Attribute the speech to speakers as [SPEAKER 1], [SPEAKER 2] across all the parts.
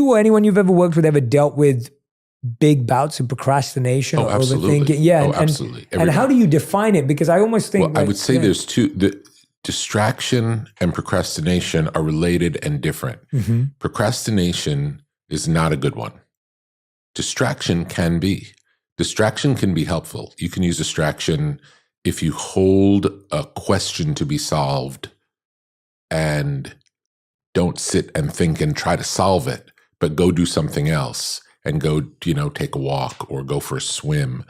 [SPEAKER 1] you or anyone you've ever worked with ever dealt with big bouts of procrastination or overthinking? Yeah.
[SPEAKER 2] Absolutely.
[SPEAKER 1] And how do you define it? Because I almost think
[SPEAKER 2] I would say there's two. The distraction and procrastination are related and different.
[SPEAKER 1] Mm-hmm.
[SPEAKER 2] Procrastination is not a good one. Distraction can be. Distraction can be helpful. You can use distraction if you hold a question to be solved and don't sit and think and try to solve it, but go do something else and go, take a walk or go for a swim.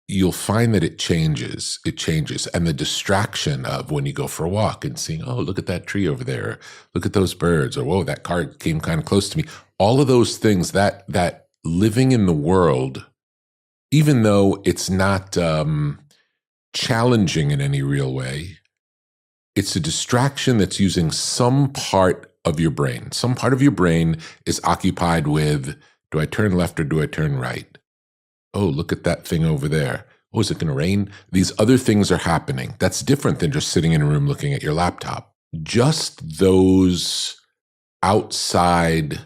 [SPEAKER 2] You'll find that it changes. And the distraction of when you go for a walk and seeing, oh, look at that tree over there. Look at those birds. Or, whoa, that car came kind of close to me. All of those things, that living in the world, even though it's not challenging in any real way, it's a distraction that's using some part of your brain. Some part of your brain is occupied with, do I turn left or do I turn right? Oh, look at that thing over there. Oh, is it going to rain? These other things are happening. That's different than just sitting in a room looking at your laptop. Just those outside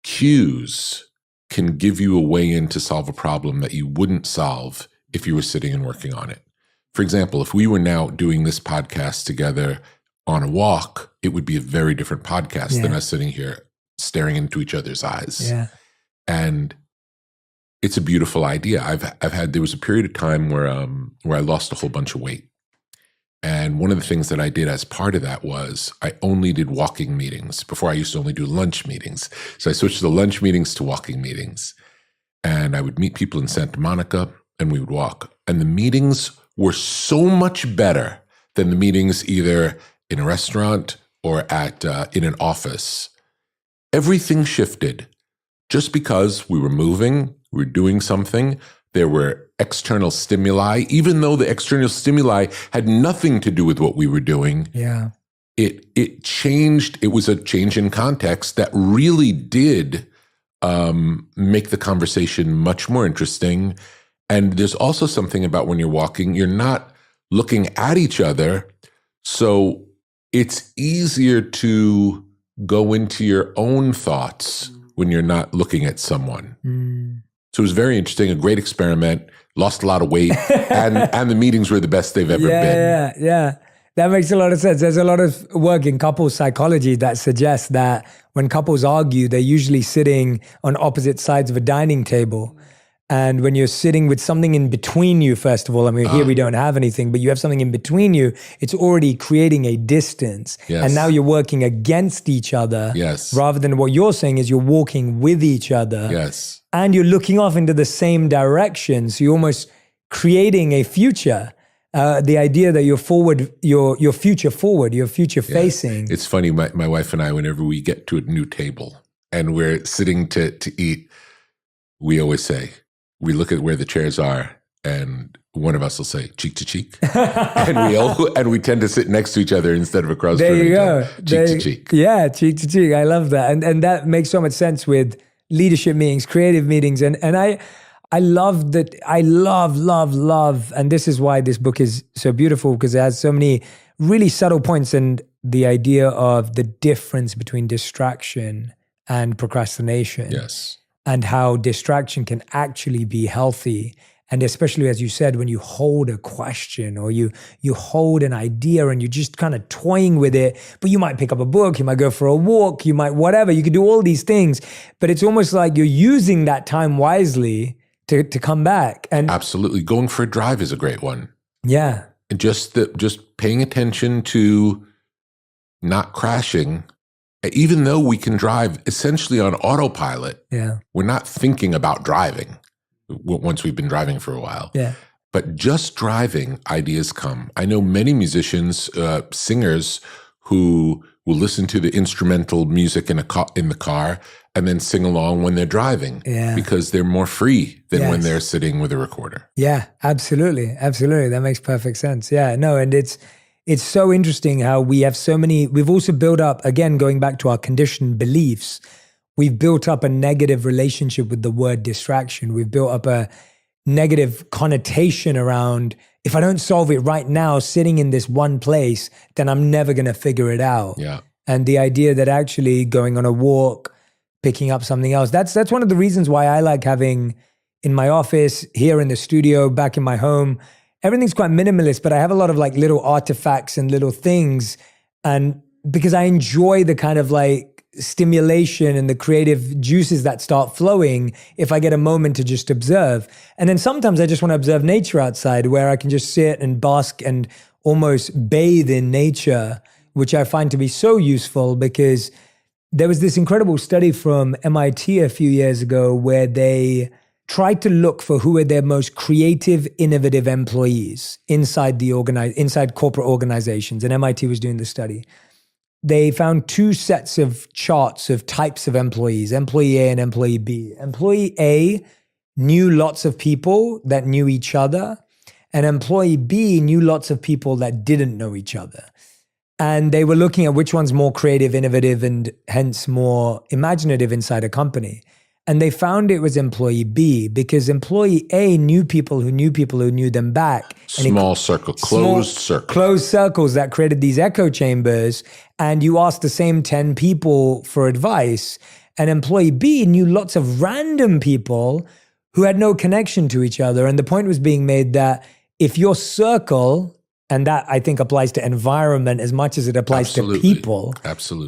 [SPEAKER 2] cues can give you a way in to solve a problem that you wouldn't solve if you were sitting and working on it. For example, if we were now doing this podcast together on a walk, it would be a very different podcast than us sitting here staring into each other's eyes.
[SPEAKER 1] Yeah.
[SPEAKER 2] And it's a beautiful idea. There was a period of time where I lost a whole bunch of weight. And one of the things that I did as part of that was I only did walking meetings. Before, I used to only do lunch meetings. So I switched the lunch meetings to walking meetings. And I would meet people in Santa Monica and we would walk. And the meetings were so much better than the meetings either in a restaurant or in an office. Everything shifted just because we were moving, we were doing something. There were external stimuli, even though the external stimuli had nothing to do with what we were doing.
[SPEAKER 1] Yeah.
[SPEAKER 2] It changed. It was a change in context that really did make the conversation much more interesting. And there's also something about when you're walking, you're not looking at each other. So it's easier to go into your own thoughts when you're not looking at someone. So it was very interesting, a great experiment, lost a lot of weight, and the meetings were the best they've ever been.
[SPEAKER 1] Yeah. That makes a lot of sense. There's a lot of work in couples psychology that suggests that when couples argue, they're usually sitting on opposite sides of a dining table. And when you're sitting with something in between you, first of all, I mean, here we don't have anything, but you have something in between you, it's already creating a distance.
[SPEAKER 2] Yes.
[SPEAKER 1] And now you're working against each other.
[SPEAKER 2] Yes.
[SPEAKER 1] Rather than what you're saying is you're walking with each other.
[SPEAKER 2] Yes.
[SPEAKER 1] And you're looking off into the same direction. So you're almost creating a future. The idea that you're future forward, you're future facing.
[SPEAKER 2] It's funny, my wife and I, whenever we get to a new table and we're sitting to eat, we always say, we look at where the chairs are and one of us will say cheek to cheek. and we tend to sit next to each other instead of across from each other. Cheek to cheek.
[SPEAKER 1] Yeah, cheek to cheek. I love that. And that makes so much sense with leadership meetings, creative meetings. And I love that. I love. And this is why this book is so beautiful, because it has so many really subtle points, and the idea of the difference between distraction and procrastination.
[SPEAKER 2] Yes.
[SPEAKER 1] And how distraction can actually be healthy. And especially, as you said, when you hold a question or you hold an idea and you're just kind of toying with it, but you might pick up a book, you might go for a walk, you might whatever, you could do all these things, but it's almost like you're using that time wisely to come back. And
[SPEAKER 2] absolutely. Going for a drive is a great one.
[SPEAKER 1] Yeah.
[SPEAKER 2] And just paying attention to not crashing. Even though we can drive essentially on autopilot, we're not thinking about driving once we've been driving for a while.
[SPEAKER 1] Yeah.
[SPEAKER 2] But just driving, ideas come. I know many musicians, singers who will listen to the instrumental music in the car and then sing along when they're driving because they're more free than when they're sitting with a recorder.
[SPEAKER 1] Yeah, absolutely. Absolutely. That makes perfect sense. Yeah, no, and it's so interesting how we have so many, we've also built up, again, going back to our conditioned beliefs, we've built up a negative relationship with the word distraction. We've built up a negative connotation around, if I don't solve it right now, sitting in this one place, then I'm never going to figure it out.
[SPEAKER 2] Yeah.
[SPEAKER 1] And the idea that actually going on a walk, picking up something else. That's one of the reasons why I like having in my office, here in the studio, back in my home, everything's quite minimalist, but I have a lot of like little artifacts and little things. And because I enjoy the kind of like stimulation and the creative juices that start flowing if I get a moment to just observe. And then sometimes I just want to observe nature outside, where I can just sit and bask and almost bathe in nature, which I find to be so useful, because there was this incredible study from MIT a few years ago where they tried to look for who are their most creative, innovative employees inside inside corporate organizations. And MIT was doing the study. They found two sets of charts of types of employees, employee A and employee B. Employee A knew lots of people that knew each other, and employee B knew lots of people that didn't know each other. And they were looking at which one's more creative, innovative, and hence more imaginative inside a company. And they found it was employee B, because employee A knew people who knew people who knew them back.
[SPEAKER 2] Small circle, closed circle.
[SPEAKER 1] Closed circles that created these echo chambers. And you asked the same 10 people for advice. And employee B knew lots of random people who had no connection to each other. And the point was being made that if your circle, and that I think applies to environment as much as it applies to people,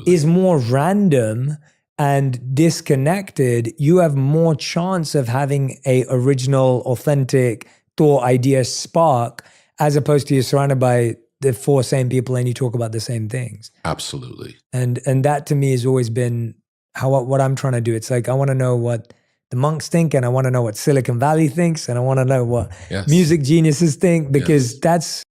[SPEAKER 1] is more random and disconnected, you have more chance of having a original, authentic thought, idea spark, as opposed to you're surrounded by the four same people and you talk about the same things.
[SPEAKER 2] Absolutely.
[SPEAKER 1] And that to me has always been what I'm trying to do. It's like, I want to know what the monks think, and I want to know what Silicon Valley thinks, and I want to know what music geniuses think, because that's